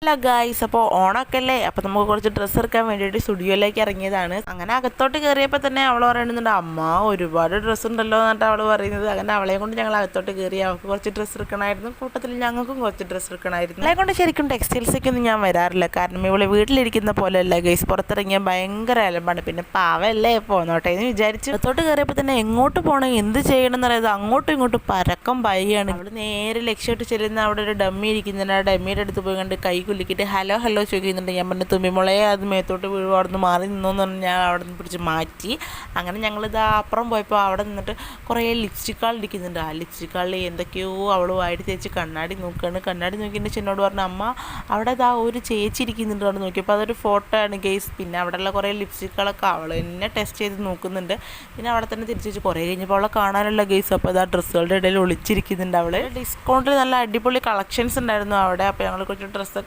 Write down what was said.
Hello guys, അപ്പോൾ ഓണമൊക്കെ അല്ലേ, അപ്പോൾ നമുക്ക് കുറച്ച് ഡ്രസ്സ് എടുക്കാൻ വേണ്ടിയിട്ട് സ്റ്റുഡിയോയിലേക്ക് ഇറങ്ങിയതാണ്. അങ്ങനെ അകത്തോട്ട് കയറിയപ്പോൾ തന്നെ അവൾ പറയുന്നുണ്ട്, അമ്മ ഒരുപാട് ഡ്രസ്സ് ഉണ്ടല്ലോ എന്നിട്ട് അവൾ പറയുന്നത്. അങ്ങനെ അവളെ കൊണ്ട് ഞങ്ങൾ അകത്തോട്ട് കയറി. അവൾക്ക് കുറച്ച് ഡ്രസ്സ് എടുക്കണമായിരുന്നു, കൂട്ടത്തിൽ ഞങ്ങൾക്കും കുറച്ച് ഡ്രസ്സ് എടുക്കണമായിരുന്നു. അവളെ കൊണ്ട് ശരിക്കും ടെക്സ്റ്റൈൽസൊക്കെ ഞാൻ വരാറില്ല, കാരണം ഇവള് വീട്ടിലിരിക്കുന്ന പോലെയല്ല ഗൈസ്, പുറത്തിറങ്ങിയാൽ ഭയങ്കര അലമ്പാണ്. പിന്നെ പാവല്ലേ പോന്നോട്ടെ എന്ന് വിചാരിച്ചു. അകത്തോട്ട് കയറിയപ്പോൾ തന്നെ എങ്ങോട്ട് പോകണം എന്ത് ചെയ്യണം എന്നറിയാതെ അങ്ങോട്ടും ഇങ്ങോട്ടും പരക്കം പായുകയാണ്. അവൾ നേരെ ലക്ഷ്യമായിട്ട് ചെല്ലുന്ന അവിടെ ഒരു ഡമ്മി ഇരിക്കുന്നുണ്ട്. ആ ഡമ്മിയുടെ അടുത്ത് പോയി കണ്ട് കൈ കുലുക്കിയിട്ട് ഹലോ ഹലോ ചോദിക്കുന്നുണ്ട്. ഞാൻ പറഞ്ഞു, തുമ്പിമുളയെ അത് മേത്തോട്ട് വീഴും, അവിടെ നിന്ന് മാറി നിന്നോന്ന് പറഞ്ഞ് ഞാൻ അവിടെ നിന്ന് പിടിച്ച് മാറ്റി. അങ്ങനെ ഞങ്ങളിത് അപ്പുറം പോയപ്പോൾ അവിടെ നിന്നിട്ട് കുറേ ലിപ്സ്റ്റിക്കുകൾ ഇരിക്കുന്നുണ്ട്. ആ ലിപ്സ്റ്റിക്കുകളിൽ എന്തൊക്കെയോ അവൾ വായിട്ട് തേച്ച് കണ്ണാടി നോക്കുകയാണ്. കണ്ണാടി നോക്കിയിട്ട് എന്നോട് പറഞ്ഞു, അമ്മ അവിടെ ഇതാ ഒരു ചേച്ചി ഇരിക്കുന്നുണ്ട് അവിടെ നോക്കിയപ്പോൾ അതൊരു ഫോട്ടോ ആണ് ഗെയ്സ്. പിന്നെ അവിടെയുള്ള കുറേ ലിപ്സ്റ്റിക്കുകളൊക്കെ അവൾ എന്നെ ടെസ്റ്റ് ചെയ്ത് നോക്കുന്നുണ്ട്. പിന്നെ അവിടെ തന്നെ തിരിച്ചു വെച്ച് കുറേ കഴിഞ്ഞപ്പോൾ അവളെ കാണാനുള്ള ഗെയ്സ്. അപ്പോൾ ഇതാ ഡ്രസ്സുകളുടെ ഇടയിൽ ഒളിച്ചിരിക്കുന്നുണ്ട് അവൾ. ഡിസ്കൗണ്ടിൽ നല്ല അടിപൊളി കളക്ഷൻസ് ഉണ്ടായിരുന്നു അവിടെ. അപ്പോൾ ഞങ്ങൾ കുറച്ച് ഡ്രസ്സൊക്കെ